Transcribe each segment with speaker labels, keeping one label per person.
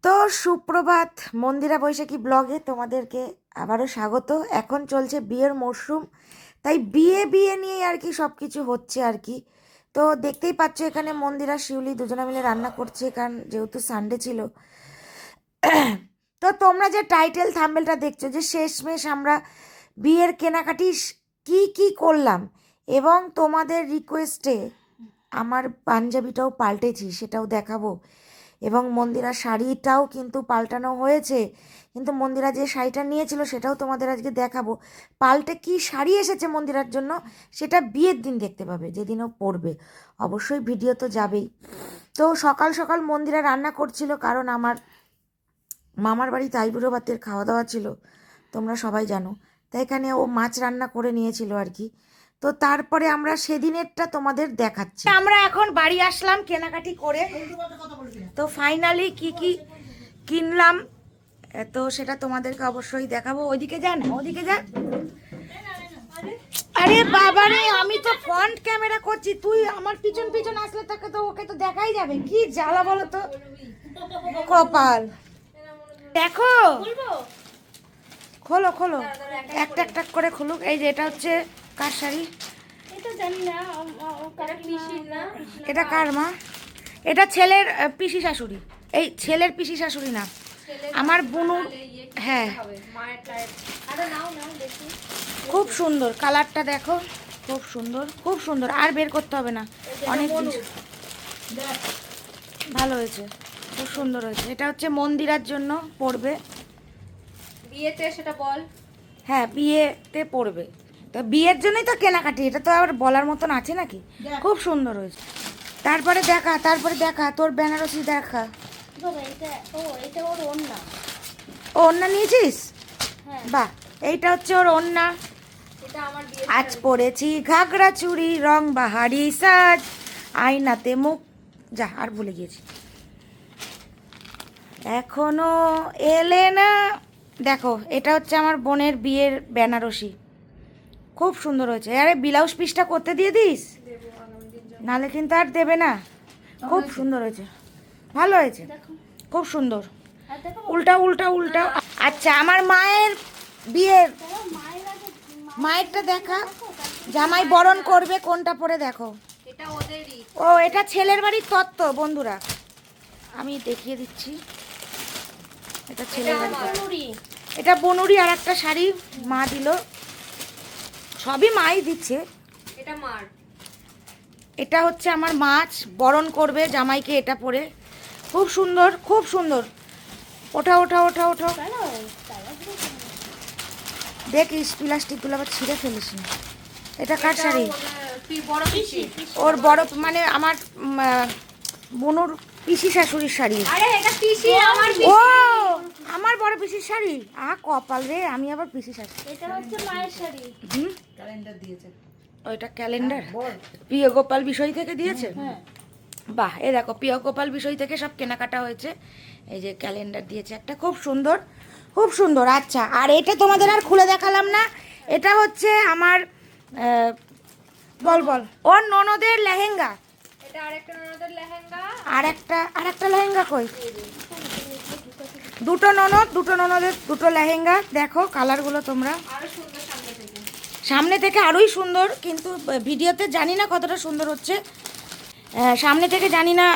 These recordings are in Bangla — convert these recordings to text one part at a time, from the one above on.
Speaker 1: তো সুপ্রভাত মন্দিরা বৈশাখী ব্লগে তোমাদেরকে আবারও স্বাগত। এখন চলছে বিয়ের মরশুম, তাই বিয়ে বিয়ে নিয়ে আর কি সব কিছু হচ্ছে আর কি। তো দেখতেই পাচ্ছ এখানে মন্দিরা শিউলি দুজনে মিলে রান্না করছে, কারণ যেহেতু সানডে ছিল। তো তোমরা যে টাইটেল থাম্বনেলটা দেখছো, যে শেষমেশ আমরা বিয়ের কেনাকাটি কি কি করলাম, এবং তোমাদের রিকোয়েস্টে আমার পাঞ্জাবিটাও পাল্টেছি, সেটাও দেখাবো। এবং মন্দিরা শাড়িটাও কিন্তু পাল্টানো হয়েছে, কিন্তু মন্দিরা যে শাড়িটা নিয়েছিল সেটাও তোমাদের আজকে দেখাবো। পাল্টে কি শাড়ি এসেছে মন্দিরার জন্য সেটা বিয়ের দিন দেখতে পাবে, যেদিনও পরবে। অবশ্যই ভিডিও তো যাবেই। তো সকাল সকাল মন্দিরা রান্না করছিল, কারণ আমার মামার বাড়িতে আইবুড়ো ভাতের খাওয়া দাওয়া ছিল, তোমরা সবাই জানো। তাই এখানে ও মাছ রান্না করে নিয়েছিল আর কি। তো তারপরে আমরা সেদিনেরটা তোমাদের দেখাচ্ছি। আমরা এখন বাড়ি আসলাম কেনাকাটি করে। তো ফাইনালি কি কি কিনলাম তো সেটা তোমাদেরকে অবশ্যই দেখাবো। ওইদিকে যান, ওদিকে যান। আরে বাবা রে, আমি তো ফ্রন্ট ক্যামেরা করছি, তুই আমার পিছন পিছন আসলে তাকে তো ওকে তো দেখাই যাবে। কি জ্বালা বলো তো, কপাল। দেখো, খোলো খোলো, একটা একটা করে খুলুক। এই যে এটা হচ্ছে কার শাড়ি? এটা কার মা? এটা ছেলের পিসি শাশুড়ি। এই ছেলের পিসি শাশুড়ি না, আমার বুনুর। হ্যাঁ, খুব সুন্দর কালারটা, দেখো খুব সুন্দর, খুব সুন্দর। আর বের করতে হবে না, অনেক ভালো হয়েছে, খুব সুন্দর হয়েছে। এটা হচ্ছে মন্দিরার জন্য পড়বে
Speaker 2: বিয়েতে, সেটা বল।
Speaker 1: হ্যাঁ, বিয়েতে পড়বে। তো বিয়ের জন্যই তো কেনাকাটি, এটা তো আবার বলার মতন আছে নাকি? খুব সুন্দর হয়েছে। তারপরে দেখা, তারপরে দেখা, তোর বেনারসি দেখা। ও ওড়না নিয়েছিস? বাহ, এইটা হচ্ছে ওর ওড়না। আজ পরেছি ঘাগরা চুড়ি, রং বাহারি সাজ, আয়নাতে মুখ। যা, আর ভুলে গিয়েছি। এখনো এলে না। দেখো, এটা হচ্ছে আমার বোনের বিয়ের বেনারসি, খুব সুন্দর হয়েছে। আরে ব্লাউজ পিসটা করতে দিয়ে দিস, নালে কিন্তু আর দেবে না। খুব সুন্দর হয়েছে, ভালো হয়েছে, খুব সুন্দর। উল্টা উল্টা উল্টা। আচ্ছা, আমার মায়ের বিয়ের মায়েরটা দেখা, জামাই বরণ করবে কোনটা পরে দেখো। ও, এটা ছেলের বাড়ির তত্ত্ব বন্ধুরা, আমি দেখিয়ে দিচ্ছি। এটা ছেলের বাড়ি, এটা বনুরি। আর একটা শাড়ি মা দিল, সবই মাই দিচ্ছে।
Speaker 2: এটা মার।
Speaker 1: এটা হচ্ছে আমার মাছ বরণ করবে জামাইকে, এটা পরে খুব সুন্দর, খুব সুন্দর। ওঠা ওঠা ওঠা ওঠা, দেখিস প্লাস্টিকগুলো আবার ছিঁড়ে ফেলিস না। এটা কার শাড়ি? ওর বড়, মানে আমার বোনুর পিসি শাশুড়ির শাড়ি। ও, আমার বড় পিসির শাড়ি। কপাল রে, আমি আবার পিসি শাশুড়ি।
Speaker 2: এটা হচ্ছে মায়ের শাড়ি।
Speaker 1: ক্যালেন্ডার দিয়েছে। ওইটা ক্যালেন্ডার প্রিয় গোপাল বিষয় থেকে দিয়েছে। বাহ, এ দেখো, প্রিয় গোপাল বিষয় থেকে সব কেনাকাটা হয়েছে। এই যে ক্যালেন্ডার দিয়েছে একটা, খুব সুন্দর, খুব সুন্দর। আচ্ছা, আর এটা তোমাদের আর খুলে দেখালাম না। এটা হচ্ছে আমার বল বল, ওর ননদের লেহেঙ্গা।
Speaker 2: এটা আরেকটা ননদের লেহেঙ্গা।
Speaker 1: আরেকটা লেহেঙ্গা কই? দুটো ননদের দুটো লেহেঙ্গা। দেখো কালারগুলো তোমরা,
Speaker 2: আরো সুন্দর সামনে থেকে।
Speaker 1: সামনে থেকে আরোই সুন্দর, কিন্তু ভিডিওতে জানি না কতটা সুন্দর হচ্ছে। সামনে থেকে জানি না,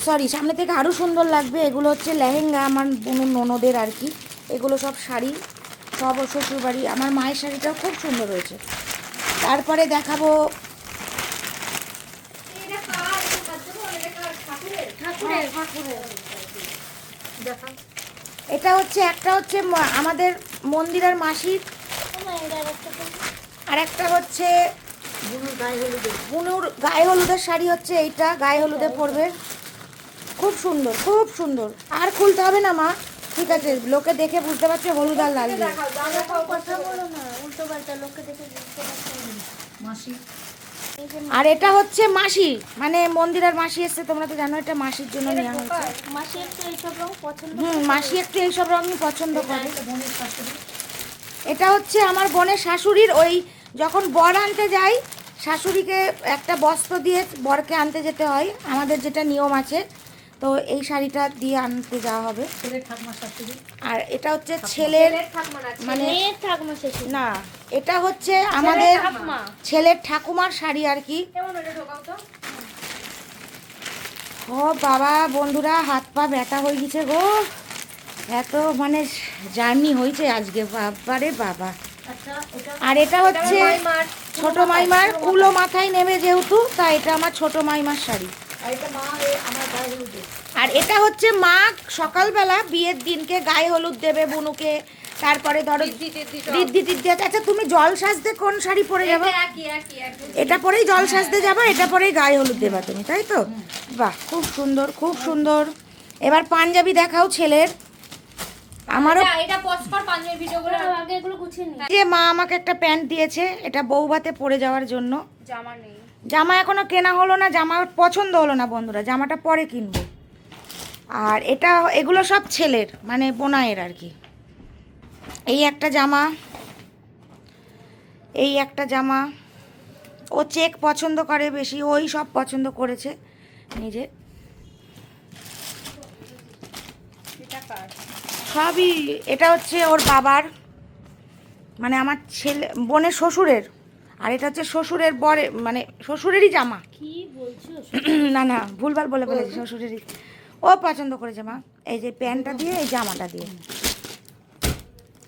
Speaker 1: সরি, সামনে থেকে আরও সুন্দর লাগবে। এগুলো হচ্ছে লেহেঙ্গা আমার বোনের ননদের আর কি। এগুলো সব শাড়ি, সব ওর শ্বশুরবাড়ি। আমার মায়ের শাড়িটাও খুব সুন্দর হয়েছে। তারপরে দেখাবো, এটা হচ্ছে, একটা হচ্ছে আমাদের মন্দিরের মাসির, আর একটা হচ্ছে বুনুর গায়ে হলুদের শাড়ি। হচ্ছে এইটা গায়ে হলুদে পরবে, খুব সুন্দর, খুব সুন্দর। আর খুলতে হবে না মা, ঠিক আছে, লোকে দেখে বুঝতে পারছে হলুদ আর লাল দিয়ে। আর এটা হচ্ছে মাসি, মানে মন্দিরের মাসি এসছে, তোমরা তো জানো এটা মাসির জন্য নেওয়া হয়েছে। মাসি একটু এইসব রঙই পছন্দ করে। এটা হচ্ছে আমার বোনের শাশুড়ির, ওই যখন বর আনতে যাই শাশুড়িকে একটা বস্ত্র দিয়ে বরকে আনতে যেতে হয়, আমাদের যেটা নিয়ম আছে। তো এই শাড়িটা দিয়ে আনতে যাওয়া হবে।
Speaker 3: ছেলের ঠাকুমার শাশুড়ি।
Speaker 1: আর এটা হচ্ছে ছেলের মানে
Speaker 2: মেয়ের ঠাকুমা শেষে
Speaker 1: না, এটা হচ্ছে আমাদের
Speaker 2: ঠাকুমা।
Speaker 1: ছেলের ঠাকুমার শাড়ি আর কি।
Speaker 2: কেমন এটা ঢোকাও তো?
Speaker 1: ও বাবা বন্ধুরা, হাত পা ব্যথা হয়ে গেছে গো, এত মানে জার্নি হয়েছে আজকে, বাবারে বাবা।
Speaker 3: আচ্ছা, এটা
Speaker 1: আর এটা হচ্ছে
Speaker 2: মাইমার।
Speaker 1: ছোট মাইমার কুলো মাথায় নেমে যেহেতু, তাই এটা আমার ছোট মাইমার শাড়ি।
Speaker 3: আর এটা মা আমার গায়ে হলুদে।
Speaker 1: আর এটা হচ্ছে মা সকালবেলা বিয়ের দিনকে গায়ে হলুদ দেবে বুনুকে, তারপরে ধরো রিদ্ধি টিদ্ধি। আচ্ছা তুমি জল সাজতে কোন শাড়ি পরে যাবে?
Speaker 2: একই একই একই।
Speaker 1: এটা পরেই জল সাজতে যাবো, এটা পরেই গায়ে হলুদ দেবা তুমি, তাই তো? বাহ, খুব সুন্দর খুব সুন্দর। এবার পাঞ্জাবি দেখাও ছেলের। আমারও
Speaker 2: এটা পোস্ট কর পাঞ্জাবি ভিডিওগুলো আগে এগুলো গুছিয়ে নি।
Speaker 1: যে মা আমাকে একটা প্যান্ট দিয়েছে, এটা বৌভাতে পরে যাওয়ার জন্য।
Speaker 2: জামা নেই।
Speaker 1: জামা এখনো কেনা হলো না, জামা পছন্দ হলো না বন্ধুরা, জামাটা পরে কিনবো। আর এটা এগুলো সব ছেলের মানে বোনায়ের আর কি। এই একটা জামা, এই একটা জামা, ও চেক পছন্দ করে বেশি, ওই সব পছন্দ করেছে নিজে।
Speaker 2: এটা কার?
Speaker 1: সবই, এটা হচ্ছে ওর বাবার মানে আমার ছেলে বোনের শ্বশুরের, আর এটা হচ্ছে শ্বশুরের বরে মানে শ্বশুরেরই জামা।
Speaker 2: কি বলছো?
Speaker 1: না না, ভুলভাল বলে ফেলেছি, শ্বশুরেরই। ও পছন্দ করেছে মা, এই যে প্যান্টটা দিয়ে এই জামাটা দিয়ে।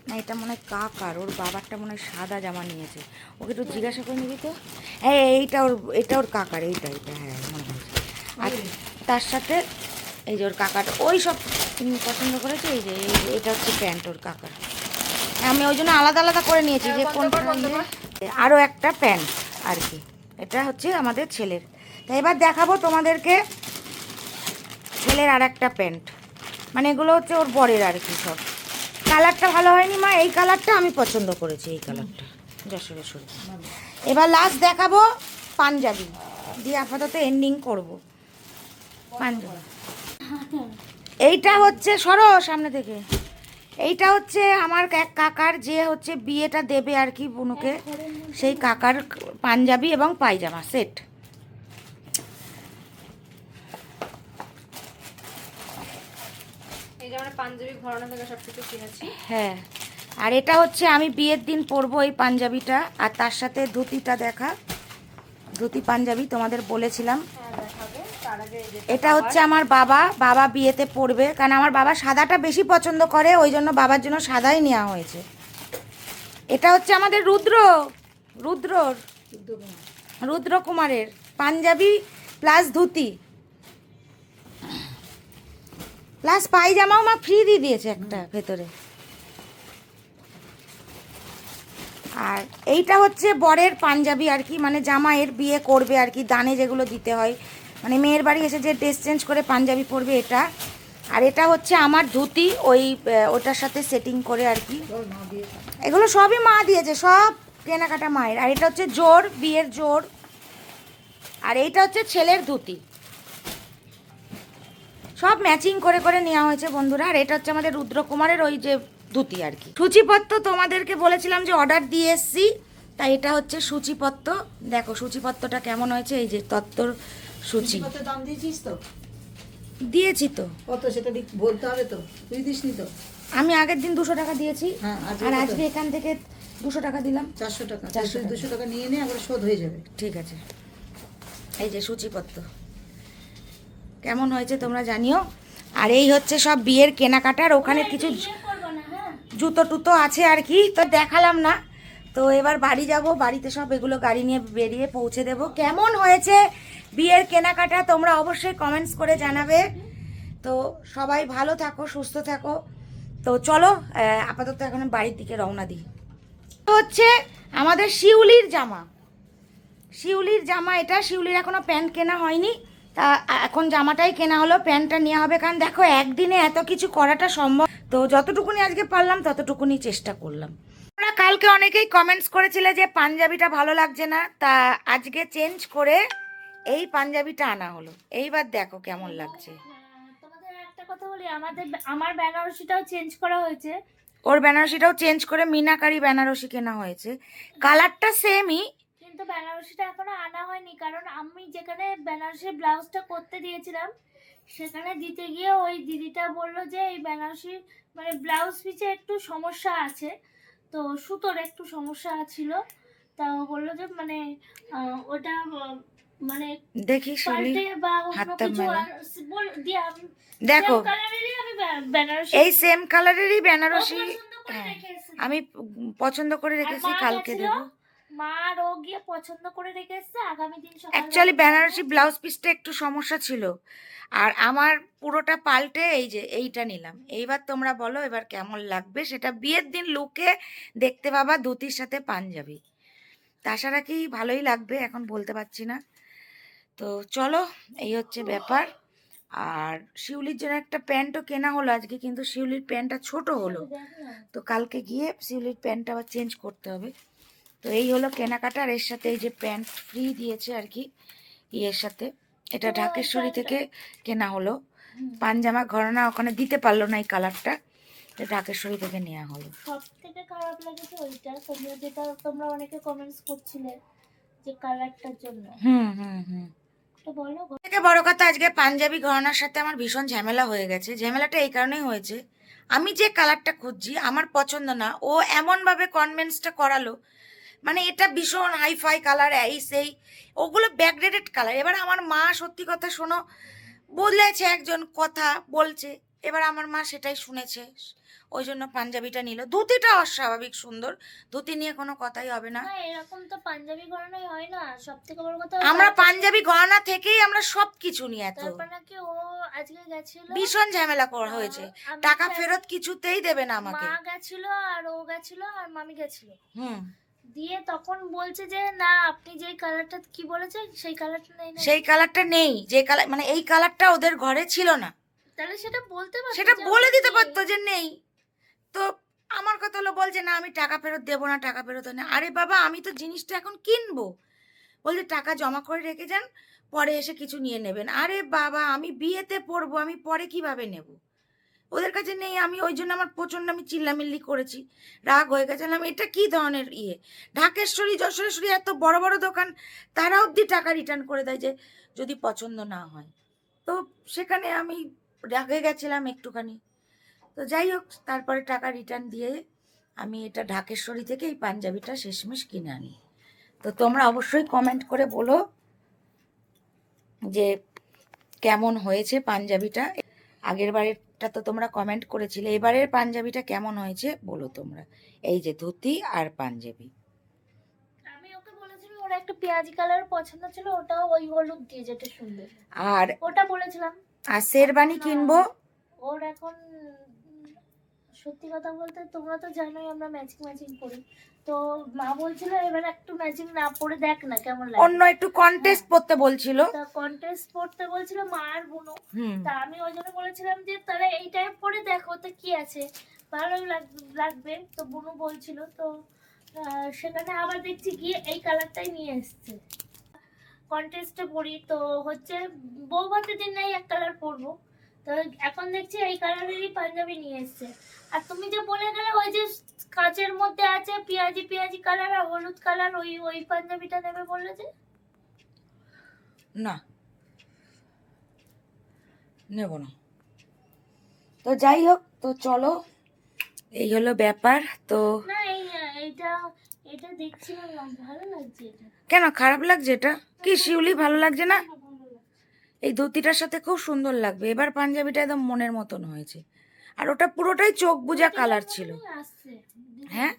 Speaker 1: না এটা মনে হয় কাকার, ওর বাবারটা মনে হয় সাদা জামা নিয়েছে, ওকে একটু জিজ্ঞাসা করে নিবি তো। হ্যাঁ এটা ওর কাকার, এইটা হ্যাঁ মনে হয়। আর তার সাথে এই যে ওর কাকার ওই সব পছন্দ করেছে, এই যে এটা হচ্ছে প্যান্ট ওর কাকার। আমি ওই জন্য আলাদা আলাদা করে নিয়েছি যে কোনটা। আরও একটা প্যান্ট আর কি, এটা হচ্ছে আমাদের ছেলের। তাই এবার দেখাবো তোমাদেরকে ছেলের আর একটা প্যান্ট, মানে এগুলো হচ্ছে ওর বরের আর কি সব। কালারটা ভালো হয়নি মা, এই কালারটা আমি পছন্দ করেছি, এই কালারটা যশোরের সরে। এবার লাস্ট দেখাবো পাঞ্জাবি দিয়ে আপাতত এন্ডিং করব। পাঞ্জাবি এইটা হচ্ছে সরো সামনে থেকে, এইটা হচ্ছে আমার এক কাকার যে হচ্ছে বিয়েটা দেবে আর কি বুনুকে, সেই কাকার পাঞ্জাবি এবং পায়জামা সেট।
Speaker 2: এই যে আমরা পাঞ্জাবি ঘরানা থেকে সবকিছু কিনেছি।
Speaker 1: হ্যাঁ, আর এটা হচ্ছে আমি বিয়ের দিন পরবো এই পাঞ্জাবিটা, আর তার সাথে ধুতিটা দেখা, ধুতি পাঞ্জাবি তোমাদের বলেছিলাম।
Speaker 2: হ্যাঁ দেখাবে, তার আগে এই যে
Speaker 1: এটা হচ্ছে আমার বাবা বিয়েতে পরবে, কারণ আমার বাবা সাদাটা বেশি পছন্দ করে, ওই জন্য বাবার জন্য সাদাই নেওয়া হয়েছে। এটা হচ্ছে আমাদের রুদ্র কুমারের পাঞ্জাবি প্লাস ধুতি প্লাস পায়জামাও মা ফ্রি দিয়ে দিয়েছে একটা ভেতরে। আর এইটা হচ্ছে বরের পাঞ্জাবি আর কি, মানে জামাইয়ের বিয়ে করবে আর কি, দানে যেগুলো দিতে হয়, মানে মেয়ের বাড়ি এসে যে ড্রেস চেঞ্জ করে পাঞ্জাবি পরবে এটা। আর এটা হচ্ছে আমার ধুতি, ওটার সাথে সেটিং করে আর কি। এগুলো সবই মা দিয়েছে, সব কেনাকাটা মায়ের। আর এটা হচ্ছে বিয়ের জোর। আর এইটা হচ্ছে ছেলের ধুতি, সব ম্যাচিং করে করে নেওয়া হয়েছে বন্ধুরা। আর এটা হচ্ছে আমাদের রুদ্রকুমারের ওই যে ধুতি আর কি। সূচিপত্র তোমাদেরকে বলেছিলাম যে অর্ডার দিয়ে এসছি, তাই এটা হচ্ছে সূচিপত্র। দেখো সূচিপত্রটা কেমন হয়েছে, এই যে তত্ত্বর সূচি।
Speaker 3: কত দাম দিয়েছিস তো?
Speaker 1: দিয়েছি তো,
Speaker 3: কত সেটা বলতে হবে তো, তুই দিসনি তো?
Speaker 1: আমি আগের দিন 200 টাকা দিয়েছি,
Speaker 3: হ্যাঁ, আজকে
Speaker 1: আর
Speaker 3: কত?
Speaker 1: আজকে এখান থেকে 200 টাকা দিলাম।
Speaker 3: 400 টাকা।
Speaker 1: 400 টাকা।
Speaker 3: 200 টাকা নিয়ে নে, আবার শোধ হয়ে যাবে।
Speaker 1: ঠিক আছে, এই যে সূচিপত্র কেমন হয়েছে তোমরা জানিও। আর এই হচ্ছে সব বিয়ের কেনাকাটার, ওখানে কিছু জুতো টুতো আছে আর কি, তো দেখালাম না। তো এবার বাড়ি যাব, বাড়িতে সব এগুলো গাড়ি নিয়ে বেরিয়ে পৌঁছে দেব। কেমন হয়েছে বিয়ের কেনাকাটা তোমরা অবশ্যই কমেন্টস করে জানাবে। তো সবাই ভালো থাকো, সুস্থ থাকো। তো চলো আপাতত এখন বাড়ির দিকে রওনা দিই। হচ্ছে আমাদের শিউলির জামা, এটা শিউলির এখনো প্যান্ট কেনা হয়নি, তা এখন জামাটাই কেনা হলো, প্যান্টটা নেওয়া হবে। কারণ দেখো একদিনে এত কিছু করাটা সম্ভব, তো যতটুকুনি আজকে পারলাম ততটুকুনি চেষ্টা করলাম। তোমরা কালকে অনেকেই কমেন্টস করেছিলে যে পাঞ্জাবিটা ভালো লাগছে না, তা আজকে চেঞ্জ করে এই পাঞ্জাবিটা আনা হলো। এইবার দেখো কেমন লাগছে।
Speaker 4: তোমাদের একটা কথা বলি, আমার বেনারসিটাও চেঞ্জ করা হয়েছে।
Speaker 1: ওর বেনারসিটাও চেঞ্জ করে মিনাকারি বেনারসি কেনা হয়েছে, কালারটা সেমই,
Speaker 4: কিন্তু বেনারসিটা এখনো আনা হয়নি, কারণ আমি যেখানে বেনারসির ব্লাউজটা করতে দিয়েছিলাম সেখানে দিতে গিয়ে ওই দিদিটা বললো যে এই বেনারসির মানে ব্লাউজ পিসে একটু সমস্যা আছে, তো সুতোর একটু সমস্যা ছিল। তা ও বললো যে মানে ওটা মানে
Speaker 1: দেখি শিউলি
Speaker 4: পাল্টে বা অন্য
Speaker 1: হাতটা
Speaker 4: কিছু
Speaker 1: মেলা।
Speaker 4: আর দিয়ে আমি
Speaker 1: দেখো
Speaker 4: same colour-এরই আমি বেনারসি
Speaker 1: এই সেম কালারেরই
Speaker 4: ও
Speaker 1: বেনারসি
Speaker 4: পছন্দ করে
Speaker 1: হ্যাঁ,
Speaker 4: রেখে এসেছে।
Speaker 1: আমি পছন্দ করে
Speaker 4: আর
Speaker 1: রেখেছি,
Speaker 4: মা
Speaker 1: কালকে
Speaker 4: গেছিল,
Speaker 1: দেবো।
Speaker 4: মা আর ও গিয়ে পছন্দ করে রেখে এসেছে, আগামী দিন
Speaker 1: অ্যাকচুয়ালি
Speaker 4: সকালবেলা
Speaker 1: বেনারসি ব্লাউজ পিসটা একটু সমস্যা ছিল, আর আমার পুরোটা পাল্টে এই যে এইটা নিলাম। এইবার তোমরা বলো এবার কেমন লাগবে, সেটা বিয়ের দিন লুকে দেখতে পাবা ধুতির সাথে পাঞ্জাবি। তাছাড়া কি ভালোই লাগবে এখন বলতে পারছি না। তো চলো, এই হচ্ছে ব্যাপার। আর শিউলির জন্য একটা প্যান্টও কেনা হলো আজকে, কিন্তু শিউলির প্যান্টটা ছোট হলো, তো কালকে গিয়ে শিউলির প্যান্টটা আবার চেঞ্জ করতে হবে। তো এই হলো কেনাকাটা। আর এর সাথে এই যে প্যান্ট ফ্রি দিয়েছে আর কি ইয়ের সাথে, এটা ঢাকেশ্বরী থেকে কেনা হলো। পাঞ্জামা ঘরানা ওখানে দিতে পারলো না এই কালারটা, তো ঢাকেশ্বরী থেকে নেওয়া হলো।
Speaker 4: সব থেকে খারাপ লেগেছে ওইটা, তোমরা অনেকে কমেন্টস করছিলে যে কালারটার জন্য।
Speaker 1: হুম হুম হুম
Speaker 4: তো বলো
Speaker 1: থেকে বড় কথা, আজকে পাঞ্জাবি ঘরানার সাথে আমার ভীষণ ঝামেলা হয়ে গেছে। ঝামেলাটা এই কারণেই হয়েছে, আমি যে কালারটা খুঁজছি আমার পছন্দ না, ও এমনভাবে কনভেন্সটা করালো, মানে এটা ভীষণ হাইফাই কালার, এই সেই, ওগুলো ব্যাকডেটেড কালার। এবার আমার মা সত্যি কথা শোনো বলেছে, একজন কথা বলছে, এবার আমার মা সেটাই শুনেছে, ওই জন্য পাঞ্জাবিটা নিল। ধুতিটা অস্বাভাবিক সুন্দর, ধুতি নিয়ে কোনো কথাই হবে না।
Speaker 4: না, এরকম তো পাঞ্জাবি গড়ানোই হয় না। সব থেকে বড় কথা
Speaker 1: আমরা পাঞ্জাবি গহনা থেকেই আমরা সব কিছু নিয়ে এত
Speaker 4: তারপর নাকি ও আজকে গেছিল,
Speaker 1: ভীষণ ঝামেলা করা হয়েছে,
Speaker 4: আমি
Speaker 1: টাকা
Speaker 4: চাই-
Speaker 1: ফেরত কিছুতেই দেবে না আমাকে।
Speaker 4: মা গেছিল আর ও গেছিল আর মামি গেছিল,
Speaker 1: হুম,
Speaker 4: দিয়ে তখন বলছে যে না আপনি যেই কালারটা কি বলেছেন সেই কালারটা নেই না।
Speaker 1: সেই কালারটা নেই, যে কালার মানে এই কালারটা ওদের ঘরে ছিল না,
Speaker 4: তাহলে সেটা বলতে পারতো,
Speaker 1: সেটা
Speaker 4: যে
Speaker 1: বলে
Speaker 4: আমার
Speaker 1: দিতে
Speaker 4: নেই।
Speaker 1: পারতো যে নেই। তো আমার কথা হলো, বলছে না আমি টাকা ফেরত দেবো না, টাকা ফেরত না। আরে বাবা, আমি তো জিনিসটা এখন কিনবো, বলছে টাকা জমা করে রেখে যান, পরে এসে কিছু নিয়ে নেবেন। আরে বাবা, আমি বিয়েতে পড়বো, আমি পরে কিভাবে নেব? ওদের কাছে নেই, আমি ওই জন্য আমার প্রচণ্ড আমি চিল্লামিল্লি করেছি, রাগ হয়ে গেছিলাম। এটা কি ধরনের ইয়ে? ঢাকেশ্বরী যশোরেশ্বরী এত বড় বড় দোকান, তারা অবধি টাকা রিটার্ন করে দেয় যে যদি পছন্দ না হয়। তো সেখানে আমি রাগে গেছিলাম একটুখানি। তো যাই হোক, তারপরে টাকা রিটার্ন দিয়ে আমি এটা ঢাকেশ্বরী থেকে এই পাঞ্জাবিটা শেষমেশ কিনে আনি। তো তোমরা অবশ্যই কমেন্ট করে বলো যে কেমন হয়েছে পাঞ্জাবিটা। আগের বারেরটা তো তোমরা কমেন্ট করেছিলে, এবারের পাঞ্জাবিটা কেমন হয়েছে বলো তোমরা। এই যে ধুতি আর পাঞ্জাবি।
Speaker 4: আমি ওকে বলেছিলাম ওর একটা পেঁয়াজি কালার পছন্দ ছিল, ওটাও ওই হলুদ দিয়ে যেটা সুন্দর,
Speaker 1: আর
Speaker 4: ওটা বলেছিলাম।
Speaker 1: আর শেরবানি কিনবো।
Speaker 4: ওর এখন সত্যি কথা বলতে তোমরা তো জানোই আমরা ম্যাচিং ম্যাচিং করি, তো মা বলছিল এবার একটু ম্যাচিং না পরে দেখ না কেমন লাগে।
Speaker 1: অন্য একটু কন্টেস্ট পড়তে বলছিল।
Speaker 4: তা কন্টেস্ট পড়তে বলছিল মা আর বুনু।
Speaker 1: হুম,
Speaker 4: তা আমি ওই জন্য বলেছিলাম যে তাহলে এই টাইপ পরে দেখো তো কি আছে, ভালো লাগবে। তো বুনু বলছিল, তো সেখানে আবার দেখছি গিয়ে এই কালারটাই নিয়ে এসছে। কন্টেস্টে পড়ি তো হচ্ছে বউ ভাতের দিন নাই এক কালার পরবো, তো এখন দেখছি এই কালারেরই পাঞ্জাবি নিয়ে এসছে। আর তুমি যে বলে গেলে ওই যে কাঁচের মধ্যে আছে পেঁয়াজি পেঁয়াজি কালার আর হলুদ কালার, ওই ওই পাঞ্জাবিটা নেবে বললে যে।
Speaker 1: না নেব না। তো যাই হোক, তো চলো, এই হলো ব্যাপার। তো
Speaker 4: না এইটা এটা দেখছিলাম না, ভালো লাগছে এটা।
Speaker 1: কেন খারাপ লাগছে? এটা কি শিউলি ভালো লাগছে না?
Speaker 4: ভালো লাগছে।
Speaker 1: এই ধুতিটার সাথে খুব সুন্দর লাগবে। এবার পাঞ্জাবিটা একদম মনের মতন হয়েছে, আর ওটা পুরোটাই চোখ বুজা কালার ছিল।
Speaker 4: আসছে
Speaker 1: হ্যাঁ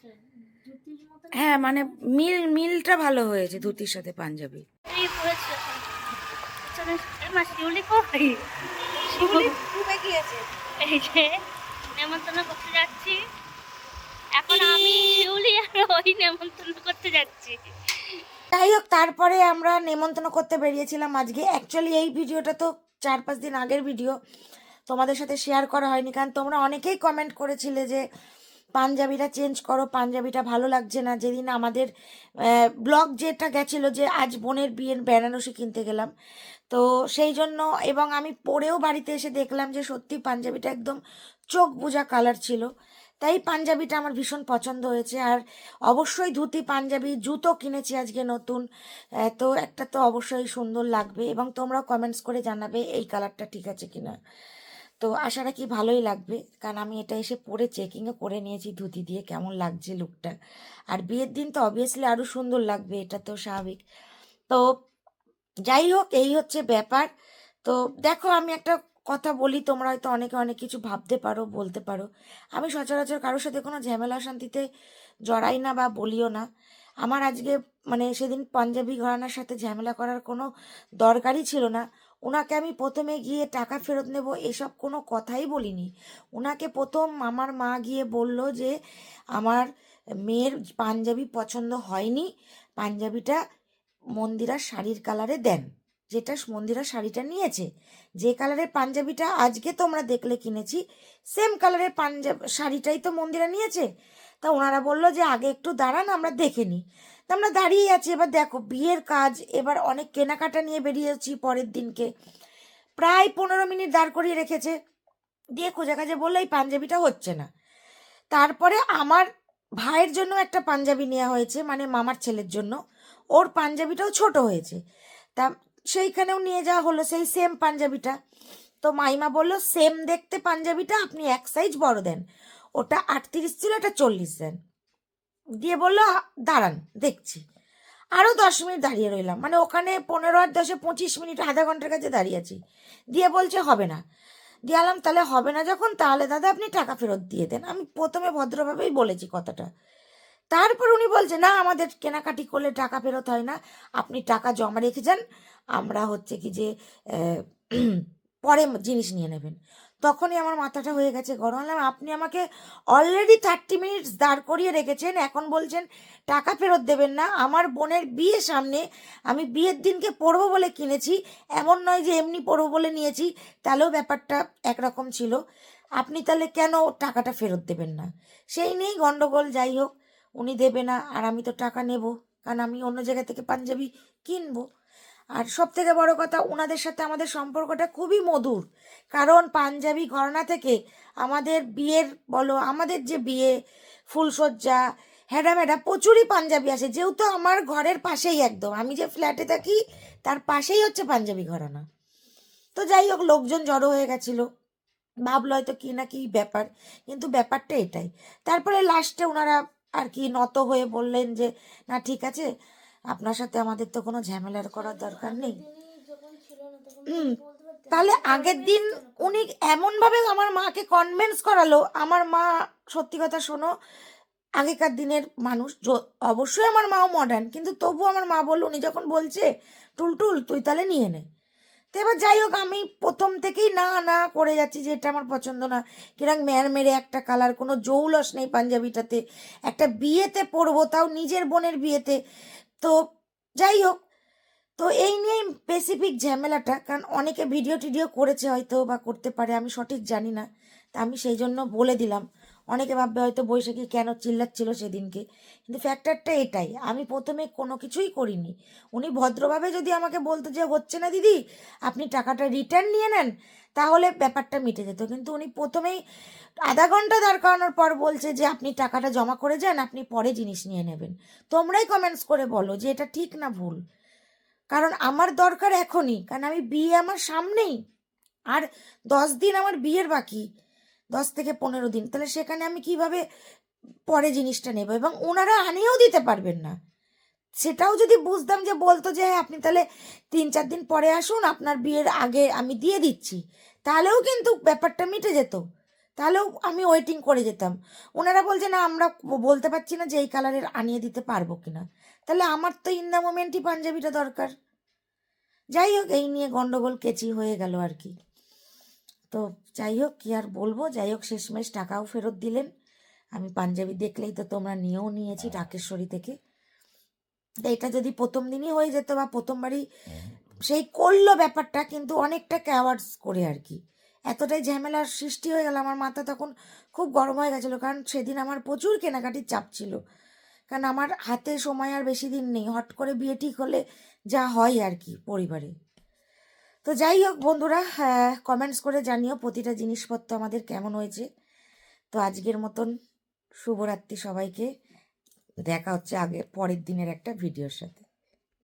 Speaker 4: ধুতির মতন
Speaker 1: হ্যাঁ, মানে মিলটা ভালো হয়েছে ধুতির সাথে পাঞ্জাবি।
Speaker 4: এই পড়েছে। চলো এই মা শিউলি কই? শিউলি
Speaker 3: ডুবে গিয়েছে।
Speaker 4: এই যে নেমন্তন্ন করতে যাচ্ছি এখন আমি, শিউলি আর ওই নেমন্তন্ন করতে যাচ্ছি।
Speaker 1: যাই হোক, তারপরে আমরা নেমন্তন্ন করতে বেরিয়েছিলাম আজকে। অ্যাকচুয়ালি এই ভিডিওটা তো 4-5 দিন আগের ভিডিও, তোমাদের সাথে শেয়ার করা হয়নি, কারণ তোমরা অনেকেই কমেন্ট করেছিলে যে পাঞ্জাবিটা চেঞ্জ করো, পাঞ্জাবিটা ভালো লাগছে না। যেদিন আমাদের ব্লগ যেটা গেছিলো যে আজ বোনের বিয়ের বেনারসি কিনতে গেলাম, তো সেই জন্য, এবং আমি পরেও বাড়িতে এসে দেখলাম যে সত্যি পাঞ্জাবিটা একদম চোখ বুজা কালার ছিল। তাই পাঞ্জাবিটা আমার ভীষণ পছন্দ হয়েছে। আর অবশ্যই ধুতি পাঞ্জাবি জুতো কিনেছি আজকে নতুন, তো একটা তো অবশ্যই সুন্দর লাগবে, এবং তোমরাও কমেন্টস করে জানাবে এই কালারটা ঠিক আছে কিনা। তো আশা রাখি ভালোই লাগবে, কারণ আমি এটা এসে পরে চেকিংও করে নিয়েছি ধুতি দিয়ে কেমন লাগছে লুকটা। আর বিয়ের দিন তো অবভিয়াসলি আরও সুন্দর লাগবে, এটা তো স্বাভাবিক। তো যাই হোক, এই হচ্ছে ব্যাপার। তো দেখো, আমি একটা কথা বলি, তোমরা হয়তো অনেকে অনেক কিছু ভাবতে পারো, বলতে পারো। আমি সচরাচর কারোর সাথে কোনো ঝামেলা অশান্তিতে জড়াই না বা বলিও না। আমার আজকে মানে সেদিন পাঞ্জাবি ঘরানার সাথে ঝামেলা করার কোনো দরকারই ছিল না। ওনাকে আমি প্রথমে গিয়ে টাকা ফেরত নেব এসব কোনো কথাই বলিনি। ওনাকে প্রথম আমার মা গিয়ে বলল যে আমার মেয়ের পাঞ্জাবি পছন্দ হয়নি, পাঞ্জাবিটা মন্দিরার শাড়ির কালারে দেন। যেটা মন্দিরা শাড়িটা নিয়েছে, যে কালারের পাঞ্জাবিটা আজকে তোমরা দেখলে কিনেছি, সেম কালারের শাড়িটাই তো মন্দিরা নিয়েছে। তা ওনারা বললো যে আগে একটু দাঁড়ান, আমরা দেখে নিই। তা আমরা দাঁড়িয়ে আছি। এবার দেখো, বিয়ের কাজ, এবার অনেক কেনাকাটা নিয়ে বেরিয়েছি পরের দিনকে। প্রায় 15 মিনিট দাঁড় করিয়ে রেখেছে, দিয়ে খোঁজা কাজে বললো এই পাঞ্জাবিটা হচ্ছে না। তারপরে আমার ভাইয়ের জন্য একটা পাঞ্জাবি নেওয়া হয়েছে, মানে মামার ছেলের জন্য, ওর পাঞ্জাবিটাও ছোট হয়েছে। তা সেইখানেও নিয়ে যাওয়া হলো সেই সেম পাঞ্জাবিটা। তো মাইমা বললো সেম দেখতে পাঞ্জাবিটা আপনি এক সাইজ বড় দেন, ওটা 38 ছিল, এটা 40 দেন। দিয়ে বললো দাঁড়ান দেখছি। আরও 10 মিনিট দাঁড়িয়ে রইলাম, মানে ওখানে 15 আর 10 25 মিনিট, আধা ঘন্টার কাছে দাঁড়িয়ে আছি। দিয়ে বলছে হবে না। দিয়ে আলাম তাহলে হবে না যখন, তাহলে দাদা আপনি টাকা ফেরত দিয়ে দেন। আমি প্রথমে ভদ্রভাবেই বলেছি কথাটা। তারপর উনি বলছে না, আমাদের কেনাকাটি করলে টাকা ফেরত হয় না, আপনি টাকা জমা রেখে যান, আমরা হচ্ছে কি যে পরে জিনিস নিয়ে নেবেন। তখনই আমার মাথাটা হয়ে গেছে গরম। হলাম, আপনি আমাকে অলরেডি 30 মিনিট দাঁড় করিয়ে রেখেছেন, এখন বলছেন টাকা ফেরত দেবেন না। আমার বোনের বিয়ে সামনে, আমি বিয়ের দিনকে পরবো বলে কিনেছি, এমন নয় যে এমনি পরবো বলে নিয়েছি, তাহলেও ব্যাপারটা একরকম ছিল। আপনি তাহলে কেন টাকাটা ফেরত দেবেন না? সেই নিয়েই গন্ডগোল। যাই হোক, উনি দেবে না, আর আমি তো টাকা নেব, কারণ আমি অন্য জায়গা থেকে পাঞ্জাবি কিনবো। আর সব থেকে বড় কথা, ওনাদের সাথে আমাদের সম্পর্কটা খুবই মধুর, কারণ পাঞ্জাবি ঘরানা থেকে আমাদের বিয়ের বলো, আমাদের যে বিয়ে ফুলসজ্জা হ্যাডাম্যাডা প্রচুরই পাঞ্জাবি আসে, যেহেতু আমার ঘরের পাশেই, একদম আমি যে ফ্ল্যাটে থাকি তার পাশেই হচ্ছে পাঞ্জাবি ঘরানা। তো যাই হোক, লোকজন জড়ো হয়ে গেছিলো, ভাবলো হয়তো কি না কি ব্যাপার, কিন্তু ব্যাপারটা এটাই। তারপরে লাস্টে ওনারা আর কি নত হয়ে বললেন যে না ঠিক আছে, আপনার সাথে আমাদের তো কোনো ঝামেলার করার দরকার নেই।
Speaker 4: যখন ছিল না তখন
Speaker 1: হুম,
Speaker 4: বলতে পারতেন
Speaker 1: তাহলে আগের দিন উনি এমনভাবে আমার মাকে কনভিন্স করালো। আমার মা, সত্যি কথা শোনো, আগেকার দিনের মানুষ, অবশ্যই আমার মাও মডার্ন, কিন্তু তবু আমার মা বললো, উনি যখন বলছে টুলটুল তুই তাহলে নিয়ে নে। তো এবার যাই হোক, আমি প্রথম থেকেই না না করে যাচ্ছি যে এটা আমার পছন্দ না, কিরম মেয়ের মেরে একটা কালার, কোনো জৌলস নেই পাঞ্জাবিটাতে, একটা বিয়েতে পরবো, তাও নিজের বোনের বিয়েতে। তো যাই হোক, তো এই নিয়েই স্পেসিফিক ঝামেলাটা, কারণ অনেকে ভিডিও টিডিও করেছে হয়তো বা করতে পারে, আমি সঠিক জানি না। তা আমি সেই জন্য বলে দিলাম। অনেকে ভাববে হয়তো বৈশাখী কেন চিল্লাচ্ছিল সেদিনকে, কিন্তু ফ্যাক্টরটা এটাই, আমি প্রথমে কোনো কিছুই করিনি। উনি ভদ্রভাবে যদি আমাকে বলতো যে হচ্ছে না দিদি, আপনি টাকাটা রিটার্ন নিয়ে নেন, তাহলে ব্যাপারটা মিটে যেত। কিন্তু উনি প্রথমেই আধা ঘন্টা দাঁড় করানোর পর বলছে যে আপনি টাকাটা জমা করে যান, আপনি পরে জিনিস নিয়ে নেবেন। তোমরাই কমেন্টস করে বলো যে এটা ঠিক না ভুল। কারণ আমার দরকার এখনই, কারণ আমি বিয়ে আমার সামনেই, আর 10 দিন আমার বিয়ের বাকি, 10 থেকে 15 দিন। তাহলে সেখানে আমি কিভাবে পরে জিনিসটা নেব? এবং ওনারা আনিয়েও দিতে পারবেন না। সেটাও যদি বুঝতাম, যে বলতো যে হ্যাঁ আপনি তাহলে 3-4 দিন পরে আসুন, আপনার বিয়ের আগে আমি দিয়ে দিচ্ছি, তাহলেও কিন্তু ব্যাপারটা মিটে যেত, তাহলেও আমি ওয়েটিং করে যেতাম। ওনারা বলছে না, আমরা বলতে পারছি না যে এই কালারের আনিয়ে দিতে পারবো কিনা। তাহলে আমার তো ইন দ্য মোমেন্টই পাঞ্জাবিটা দরকার। যাই হোক, এই নিয়ে গন্ডগোল কেচি হয়ে গেল আর কি। তো যাই হোক, কি আর বলবো, যাই হোক শেষমেশ টাকাও ফেরত দিলেন। আমি পাঞ্জাবি দেখলেই তো তোমরা নিয়েও নিয়েছি ঢাকেশ্বরী থেকে। তো এটা যদি প্রথম দিনই হয়ে যেত বা প্রথমবারই সেই করলো ব্যাপারটা, কিন্তু অনেকটা ক্যাওয়ার্ডস করে আর কি, এতটাই ঝামেলার সৃষ্টি হয়ে গেল। আমার মাথা তখন খুব গরম হয়ে গেছিলো, কারণ সেদিন আমার প্রচুর কেনাকাটির চাপ ছিল, কারণ আমার হাতে সময় আর বেশি দিন নেই, হট করে বিয়ে ঠিক হলে যা হয় আর কি পরিবারে। তো যাই হোক বন্ধুরা, কমেন্টস করে জানিও প্রতিটা জিনিসপত্র আমাদের কেমন হয়েছে। তো আজকের মতন শুভরাত্রি সবাইকে। দেখা হচ্ছে পরের দিনের একটা ভিডিওর সাথে।